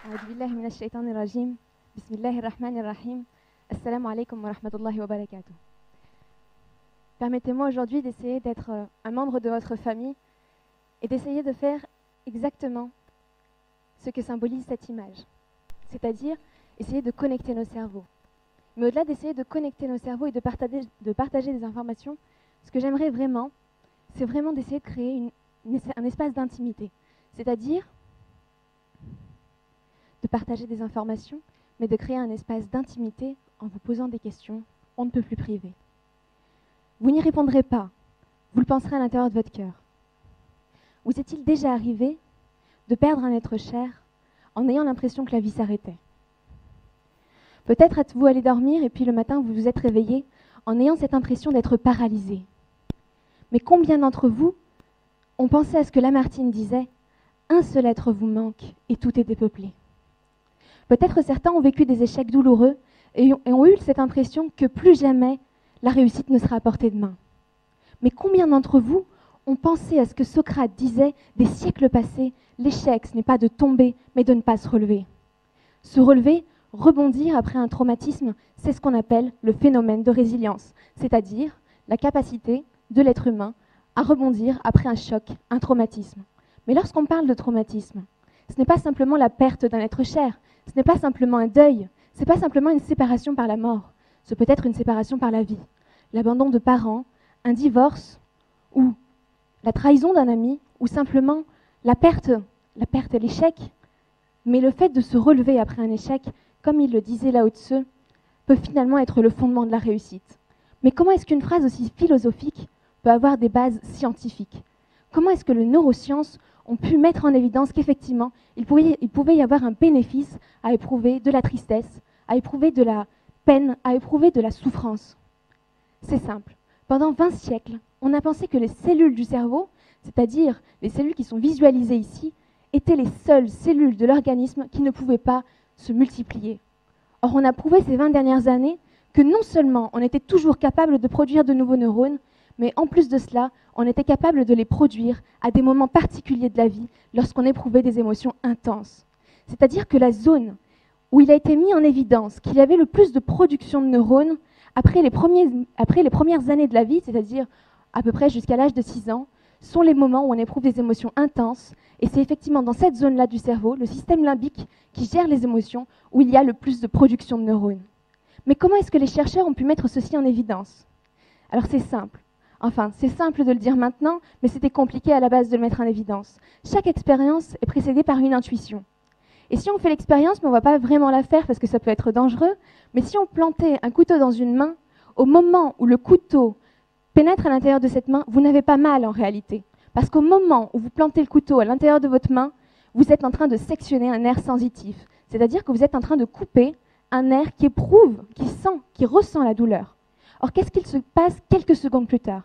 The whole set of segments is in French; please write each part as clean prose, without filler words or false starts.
أعوذ بالله من الشيطان الرجيم. بسم الله الرحمن الرحيم. Assalamu alaikum wa rahmatullahi wa barakatuh. Permettez-moi aujourd'hui d'essayer d'être un membre de votre famille et d'essayer de faire exactement ce que symbolise cette image. C'est-à-dire essayer de connecter nos cerveaux. Mais au-delà d'essayer de connecter nos cerveaux et de partager des informations, ce que j'aimerais vraiment, c'est vraiment d'essayer de créer un espace d'intimité. C'est-à-dire de partager des informations, mais de créer un espace d'intimité en vous posant des questions, on ne peut plus priver. Vous n'y répondrez pas, vous le penserez à l'intérieur de votre cœur. Vous est-il déjà arrivé de perdre un être cher en ayant l'impression que la vie s'arrêtait? Peut-être êtes-vous allé dormir et puis le matin vous vous êtes réveillé en ayant cette impression d'être paralysé. Mais combien d'entre vous ont pensé à ce que Lamartine disait « Un seul être vous manque et tout est dépeuplé ». Peut-être certains ont vécu des échecs douloureux et ont eu cette impression que plus jamais la réussite ne sera à portée de main. Mais combien d'entre vous ont pensé à ce que Socrate disait des siècles passés, l'échec, ce n'est pas de tomber, mais de ne pas se relever. Se relever, rebondir après un traumatisme, c'est ce qu'on appelle le phénomène de résilience, c'est-à-dire la capacité de l'être humain à rebondir après un choc, un traumatisme. Mais lorsqu'on parle de traumatisme, ce n'est pas simplement la perte d'un être cher, ce n'est pas simplement un deuil, ce n'est pas simplement une séparation par la mort, ce peut être une séparation par la vie, l'abandon de parents, un divorce, ou la trahison d'un ami, ou simplement la perte et l'échec. Mais le fait de se relever après un échec, comme il le disait Lao Tse, peut finalement être le fondement de la réussite. Mais comment est-ce qu'une phrase aussi philosophique peut avoir des bases scientifiques? Comment est-ce que les neurosciences ont pu mettre en évidence qu'effectivement, il pouvait y avoir un bénéfice à éprouver de la tristesse, à éprouver de la peine, à éprouver de la souffrance? C'est simple. Pendant 20 siècles, on a pensé que les cellules du cerveau, c'est-à-dire les cellules qui sont visualisées ici, étaient les seules cellules de l'organisme qui ne pouvaient pas se multiplier. Or, on a prouvé ces 20 dernières années que non seulement on était toujours capable de produire de nouveaux neurones, mais en plus de cela, on était capable de les produire à des moments particuliers de la vie, lorsqu'on éprouvait des émotions intenses. C'est-à-dire que la zone où il a été mis en évidence qu'il y avait le plus de production de neurones après les premières années de la vie, c'est-à-dire à peu près jusqu'à l'âge de 6 ans, sont les moments où on éprouve des émotions intenses. Et c'est effectivement dans cette zone-là du cerveau, le système limbique, qui gère les émotions, où il y a le plus de production de neurones. Mais comment est-ce que les chercheurs ont pu mettre ceci en évidence? Alors c'est simple. Enfin, c'est simple de le dire maintenant, mais c'était compliqué à la base de le mettre en évidence. Chaque expérience est précédée par une intuition. Et si on fait l'expérience, mais on ne va pas vraiment la faire parce que ça peut être dangereux, mais si on plantait un couteau dans une main, au moment où le couteau pénètre à l'intérieur de cette main, vous n'avez pas mal en réalité. Parce qu'au moment où vous plantez le couteau à l'intérieur de votre main, vous êtes en train de sectionner un nerf sensitif. C'est-à-dire que vous êtes en train de couper un nerf qui éprouve, qui sent, qui ressent la douleur. Or, qu'est-ce qu'il se passe quelques secondes plus tard?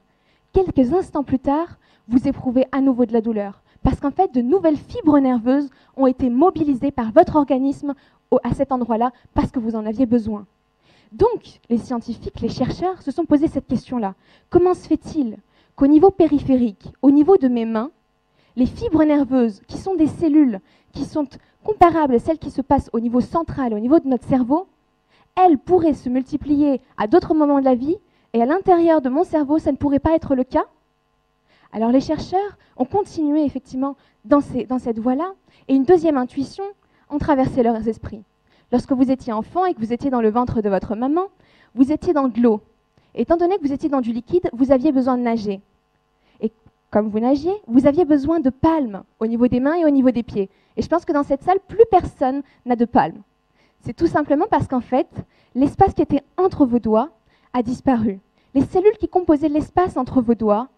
Quelques instants plus tard, vous éprouvez à nouveau de la douleur. Parce qu'en fait, de nouvelles fibres nerveuses ont été mobilisées par votre organisme à cet endroit-là parce que vous en aviez besoin. Donc, les scientifiques, les chercheurs se sont posé cette question-là. Comment se fait-il qu'au niveau périphérique, au niveau de mes mains, les fibres nerveuses, qui sont des cellules qui sont comparables à celles qui se passent au niveau central, au niveau de notre cerveau, elles pourraient se multiplier à d'autres moments de la vie, et à l'intérieur de mon cerveau, ça ne pourrait pas être le cas? Alors les chercheurs ont continué effectivement dans cette voie-là, et une deuxième intuition ont traversé leurs esprits. Lorsque vous étiez enfant et que vous étiez dans le ventre de votre maman, vous étiez dans de l'eau. Étant donné que vous étiez dans du liquide, vous aviez besoin de nager. Et comme vous nagiez, vous aviez besoin de palmes au niveau des mains et au niveau des pieds. Et je pense que dans cette salle, plus personne n'a de palmes. C'est tout simplement parce qu'en fait, l'espace qui était entre vos doigts a disparu. Les cellules qui composaient l'espace entre vos doigts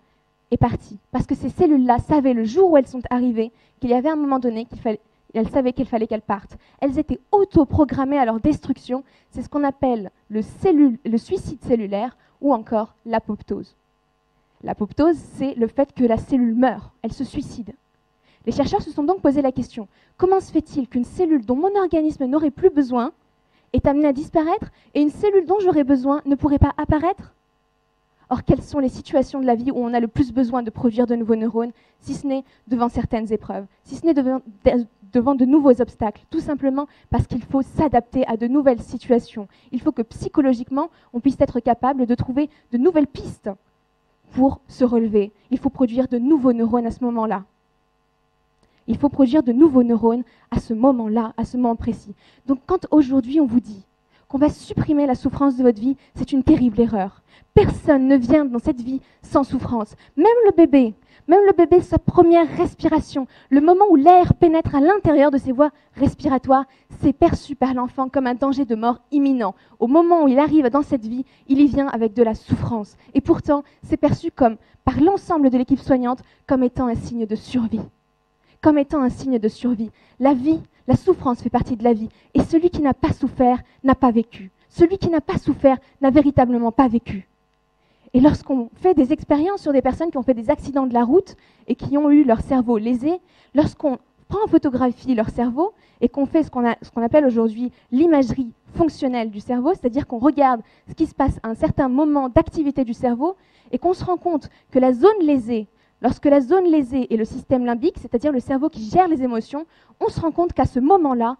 est parti. Parce que ces cellules-là savaient le jour où elles sont arrivées qu'il y avait un moment donné elles savaient qu'il fallait qu'elles partent. Elles étaient auto-programmées à leur destruction. C'est ce qu'on appelle le suicide cellulaire ou encore l'apoptose. L'apoptose, c'est le fait que la cellule meurt, elle se suicide. Les chercheurs se sont donc posé la question, comment se fait-il qu'une cellule dont mon organisme n'aurait plus besoin est amenée à disparaître et une cellule dont j'aurais besoin ne pourrait pas apparaître? Or, quelles sont les situations de la vie où on a le plus besoin de produire de nouveaux neurones, si ce n'est devant certaines épreuves, si ce n'est devant de nouveaux obstacles, tout simplement parce qu'il faut s'adapter à de nouvelles situations. Il faut que psychologiquement, on puisse être capable de trouver de nouvelles pistes pour se relever. Il faut produire de nouveaux neurones à ce moment-là. Il faut produire de nouveaux neurones à ce moment-là, à ce moment précis. Donc quand aujourd'hui on vous dit qu'on va supprimer la souffrance de votre vie, c'est une terrible erreur. Personne ne vient dans cette vie sans souffrance. Même le bébé, sa première respiration, le moment où l'air pénètre à l'intérieur de ses voies respiratoires, c'est perçu par l'enfant comme un danger de mort imminent. Au moment où il arrive dans cette vie, il y vient avec de la souffrance. Et pourtant, c'est perçu comme, par l'ensemble de l'équipe soignante comme étant un signe de survie. Comme étant un signe de survie. La vie, la souffrance fait partie de la vie. Et celui qui n'a pas souffert n'a pas vécu. Celui qui n'a pas souffert n'a véritablement pas vécu. Et lorsqu'on fait des expériences sur des personnes qui ont fait des accidents de la route et qui ont eu leur cerveau lésé, lorsqu'on prend en photographie leur cerveau et qu'on fait ce qu'on appelle aujourd'hui l'imagerie fonctionnelle du cerveau, c'est-à-dire qu'on regarde ce qui se passe à un certain moment d'activité du cerveau et qu'on se rend compte que la zone lésée, lorsque la zone lésée est le système limbique, c'est-à-dire le cerveau qui gère les émotions, on se rend compte qu'à ce moment-là,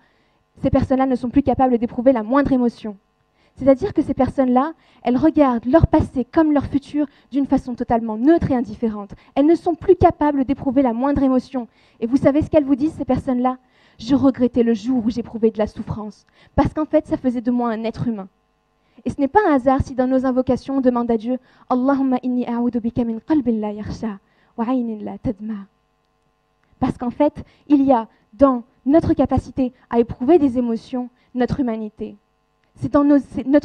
ces personnes-là ne sont plus capables d'éprouver la moindre émotion. C'est-à-dire que ces personnes-là, elles regardent leur passé comme leur futur d'une façon totalement neutre et indifférente. Elles ne sont plus capables d'éprouver la moindre émotion. Et vous savez ce qu'elles vous disent, ces personnes-là ? Je regrettais le jour où j'éprouvais de la souffrance. Parce qu'en fait, ça faisait de moi un être humain. Et ce n'est pas un hasard si dans nos invocations, on demande à Dieu « Allahumma inni a'udhu bika min qalbin la yakhsha wa 'aynin la tadma ». Parce qu'en fait, il y a dans notre capacité à éprouver des émotions, notre humanité. Notre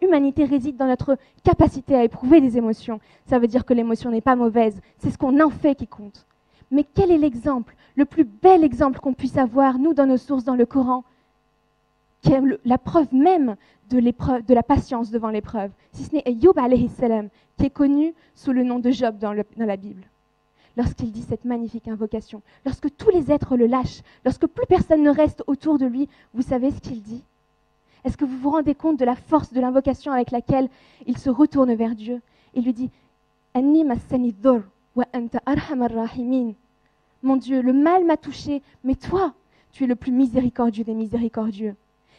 humanité réside dans notre capacité à éprouver des émotions. Ça veut dire que l'émotion n'est pas mauvaise, c'est ce qu'on en fait qui compte. Mais quel est l'exemple, le plus bel exemple qu'on puisse avoir, nous, dans nos sources, dans le Coran, qui est la preuve même de la patience devant l'épreuve, si ce n'est Ayyub alayhi salam, qui est connu sous le nom de Job dans la Bible. Lorsqu'il dit cette magnifique invocation, lorsque tous les êtres le lâchent, lorsque plus personne ne reste autour de lui, vous savez ce qu'il dit ? Est-ce que vous vous rendez compte de la force de l'invocation avec laquelle il se retourne vers Dieu ? Il lui dit « Anni massani dhur wa anta arhamar rahimin » Mon Dieu, le mal m'a touché, mais toi, tu es le plus miséricordieux des miséricordieux.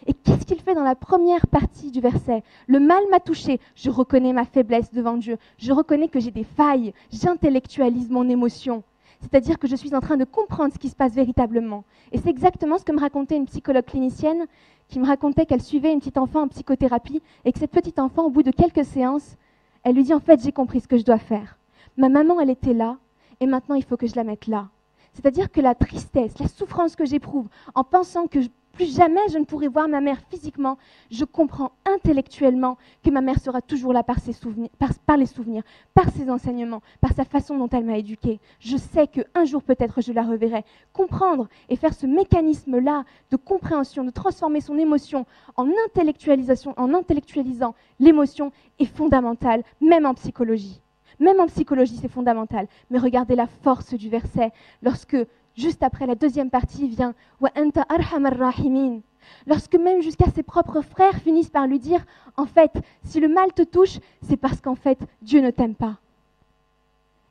Et qu'est-ce qu'il fait dans la première partie du verset ? Le mal m'a touché, je reconnais ma faiblesse devant Dieu, je reconnais que j'ai des failles, j'intellectualise mon émotion. C'est-à-dire que je suis en train de comprendre ce qui se passe véritablement. Et c'est exactement ce que me racontait une psychologue clinicienne qui me racontait qu'elle suivait une petite enfant en psychothérapie et que cette petite enfant, au bout de quelques séances, elle lui dit « En fait, j'ai compris ce que je dois faire. Ma maman, elle était là et maintenant, il faut que je la mette là. » C'est-à-dire que la tristesse, la souffrance que j'éprouve en pensant que plus jamais je ne pourrai voir ma mère physiquement, je comprends intellectuellement que ma mère sera toujours là par les souvenirs, par ses enseignements, par sa façon dont elle m'a éduquée. Je sais qu'un jour peut-être je la reverrai. Comprendre et faire ce mécanisme-là de compréhension, de transformer son émotion en intellectualisant l'émotion est fondamental, même en psychologie. Même en psychologie, c'est fondamental. Mais regardez la force du verset lorsque juste après la deuxième partie vient « Wa anta arhamar rahimin » Lorsque même jusqu'à ses propres frères finissent par lui dire « En fait, si le mal te touche, c'est parce qu'en fait, Dieu ne t'aime pas. »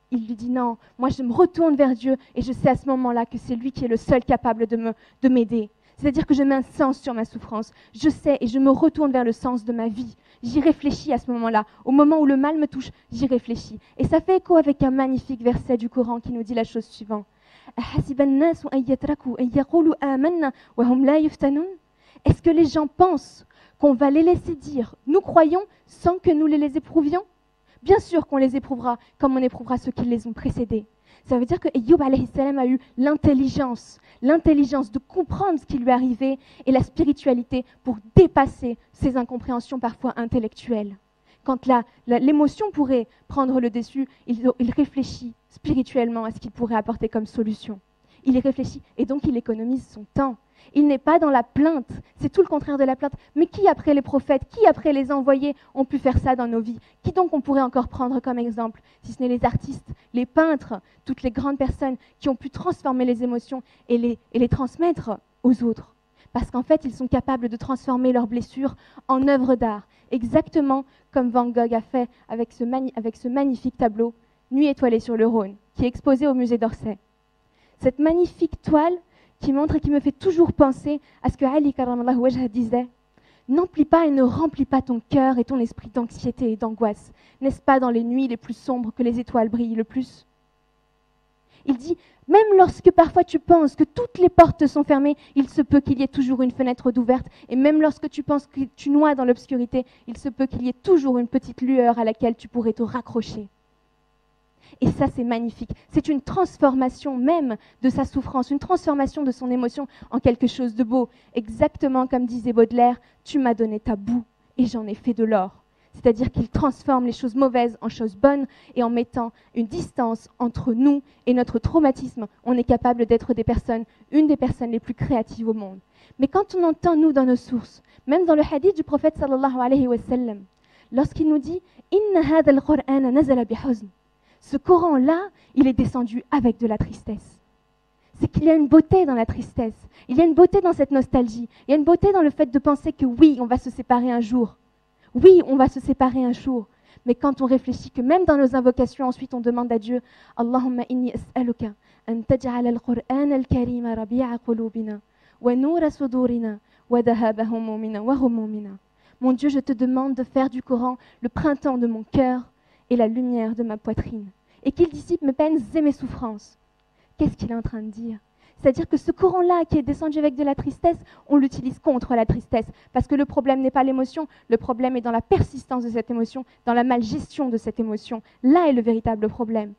Il lui dit « Non, moi je me retourne vers Dieu et je sais à ce moment-là que c'est lui qui est le seul capable de m'aider. C'est-à-dire que je mets un sens sur ma souffrance. Je sais et je me retourne vers le sens de ma vie. J'y réfléchis à ce moment-là. Au moment où le mal me touche, j'y réfléchis. » Et ça fait écho avec un magnifique verset du Coran qui nous dit la chose suivante. Est-ce que les gens pensent qu'on va les laisser dire « nous croyons » sans que nous les éprouvions ? Bien sûr qu'on les éprouvera comme on éprouvera ceux qui les ont précédés. Ça veut dire que Ayyub alayhi salam a eu l'intelligence de comprendre ce qui lui arrivait et la spiritualité pour dépasser ses incompréhensions parfois intellectuelles. Quand l'émotion pourrait prendre le dessus, il réfléchit spirituellement à ce qu'il pourrait apporter comme solution. Il y réfléchit et donc il économise son temps. Il n'est pas dans la plainte, c'est tout le contraire de la plainte. Mais qui après les prophètes, qui après les envoyés ont pu faire ça dans nos vies ? Qui donc on pourrait encore prendre comme exemple ? Si ce n'est les artistes, les peintres, toutes les grandes personnes qui ont pu transformer les émotions et les transmettre aux autres. Parce qu'en fait, ils sont capables de transformer leurs blessures en œuvres d'art. Exactement comme Van Gogh a fait avec ce magnifique tableau, Nuit étoilée sur le Rhône, qui est exposé au musée d'Orsay. Cette magnifique toile qui montre et qui me fait toujours penser à ce que Ali karramallahu wajhah disait. N'emplis pas et ne remplis pas ton cœur et ton esprit d'anxiété et d'angoisse. N'est-ce pas dans les nuits les plus sombres que les étoiles brillent le plus? Il dit, même lorsque parfois tu penses que toutes les portes sont fermées, il se peut qu'il y ait toujours une fenêtre d'ouverte. Et même lorsque tu penses que tu noies dans l'obscurité, il se peut qu'il y ait toujours une petite lueur à laquelle tu pourrais te raccrocher. Et ça, c'est magnifique. C'est une transformation même de sa souffrance, une transformation de son émotion en quelque chose de beau. Exactement comme disait Baudelaire, tu m'as donné ta boue et j'en ai fait de l'or. C'est-à-dire qu'il transforme les choses mauvaises en choses bonnes et en mettant une distance entre nous et notre traumatisme, on est capable d'être une des personnes les plus créatives au monde. Mais quand on entend, nous, dans nos sources, même dans le hadith du prophète sallallahu alayhi wa sallam, lorsqu'il nous dit « Inna hadha al-Qur'ana nazala bihuzn » ce Coran-là, il est descendu avec de la tristesse. C'est qu'il y a une beauté dans la tristesse. Il y a une beauté dans cette nostalgie. Il y a une beauté dans le fait de penser que oui, on va se séparer un jour. Oui, on va se séparer un jour. Mais quand on réfléchit que même dans nos invocations, ensuite on demande à Dieu « Allahumma inni as'aluka an taj'ala al-Qur'an al-Karima rabi'a qulubina wa nura sudurina wa dhahaba humumina wa humumina » Mon Dieu, je te demande de faire du Coran le printemps de mon cœur et la lumière de ma poitrine, et qu'il dissipe mes peines et mes souffrances. Qu'est-ce qu'il est en train de dire? C'est-à-dire que ce Coran-là qui est descendu avec de la tristesse, on l'utilise contre la tristesse, parce que le problème n'est pas l'émotion, le problème est dans la persistance de cette émotion, dans la malgestion de cette émotion. Là est le véritable problème.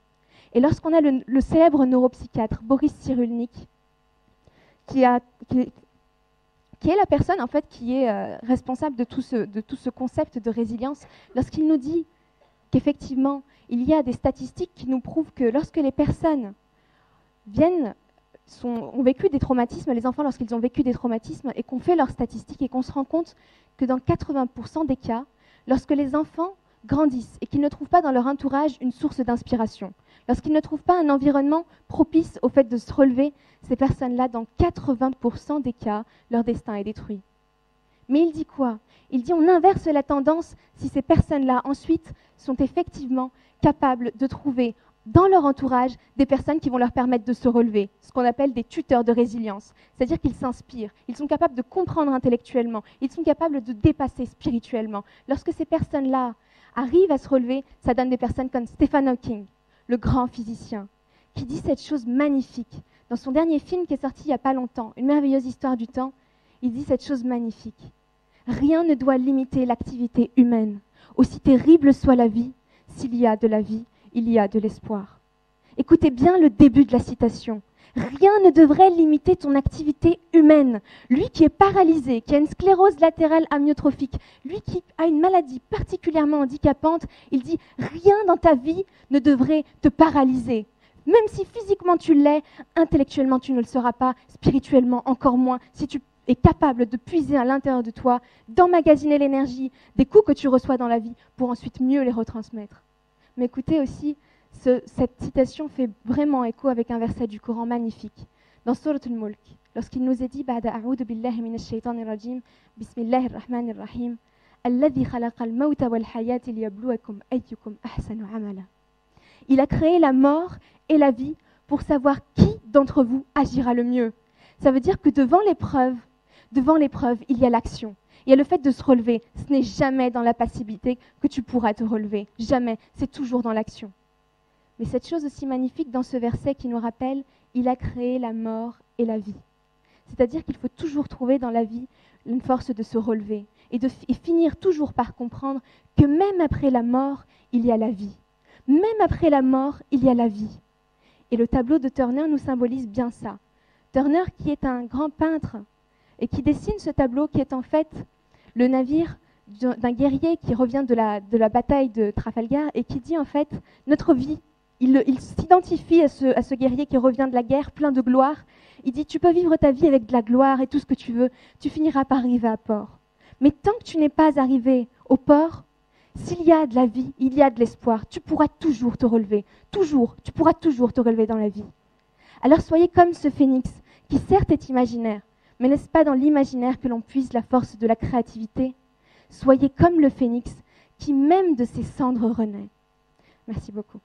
Et lorsqu'on a le célèbre neuropsychiatre Boris Cyrulnik, qui est la personne en fait qui est responsable de tout ce concept de résilience, lorsqu'il nous dit qu'effectivement, il y a des statistiques qui nous prouvent que lorsque les personnes ont vécu des traumatismes, les enfants lorsqu'ils ont vécu des traumatismes, et qu'on fait leurs statistiques et qu'on se rend compte que dans 80% des cas, lorsque les enfants grandissent et qu'ils ne trouvent pas dans leur entourage une source d'inspiration, lorsqu'ils ne trouvent pas un environnement propice au fait de se relever, ces personnes-là, dans 80% des cas, leur destin est détruit. Mais il dit quoi? Il dit on inverse la tendance si ces personnes-là ensuite sont effectivement capables de trouver dans leur entourage des personnes qui vont leur permettre de se relever, ce qu'on appelle des tuteurs de résilience. C'est-à-dire qu'ils s'inspirent, ils sont capables de comprendre intellectuellement, ils sont capables de dépasser spirituellement. Lorsque ces personnes-là arrivent à se relever, ça donne des personnes comme Stephen Hawking, le grand physicien, qui dit cette chose magnifique. Dans son dernier film qui est sorti il n'y a pas longtemps, Une merveilleuse histoire du temps, il dit cette chose magnifique. Rien ne doit limiter l'activité humaine. Aussi terrible soit la vie, s'il y a de la vie, il y a de l'espoir. Écoutez bien le début de la citation. Rien ne devrait limiter ton activité humaine. Lui qui est paralysé, qui a une sclérose latérale amyotrophique, lui qui a une maladie particulièrement handicapante, il dit rien dans ta vie ne devrait te paralyser. Même si physiquement tu l'es, intellectuellement tu ne le seras pas, spirituellement encore moins, si tu es capable de puiser à l'intérieur de toi, d'emmagasiner l'énergie des coups que tu reçois dans la vie pour ensuite mieux les retransmettre. Mais écoutez aussi, cette citation fait vraiment écho avec un verset du Coran magnifique. Dans Surat al-Mulk, lorsqu'il nous est dit « Ba'da a'udhu billahi minash shaytanir rajim, bismillahir rahmanir rahim, alladhi khalaqal mawta wal hayati liyabluwakum ayyukum ahsanu amala » Il a créé la mort et la vie pour savoir qui d'entre vous agira le mieux. Ça veut dire que devant l'épreuve, il y a l'action. Il y a le fait de se relever. Ce n'est jamais dans la passivité que tu pourras te relever. Jamais. C'est toujours dans l'action. Mais cette chose aussi magnifique dans ce verset qui nous rappelle, il a créé la mort et la vie. C'est-à-dire qu'il faut toujours trouver dans la vie une force de se relever et finir toujours par comprendre que même après la mort, il y a la vie. Même après la mort, il y a la vie. Et le tableau de Turner nous symbolise bien ça. Turner, qui est un grand peintre et qui dessine ce tableau qui est en fait le navire d'un guerrier qui revient de la bataille de Trafalgar et qui dit en fait notre vie, il s'identifie à ce guerrier qui revient de la guerre plein de gloire. Il dit tu peux vivre ta vie avec de la gloire et tout ce que tu veux, tu finiras par arriver à port. Mais tant que tu n'es pas arrivé au port, s'il y a de la vie, il y a de l'espoir, tu pourras toujours te relever, toujours, tu pourras toujours te relever dans la vie. Alors soyez comme ce phénix qui certes est imaginaire, mais n'est-ce pas dans l'imaginaire que l'on puise la force de la créativité? Soyez comme le phénix qui même de ses cendres renaît. Merci beaucoup.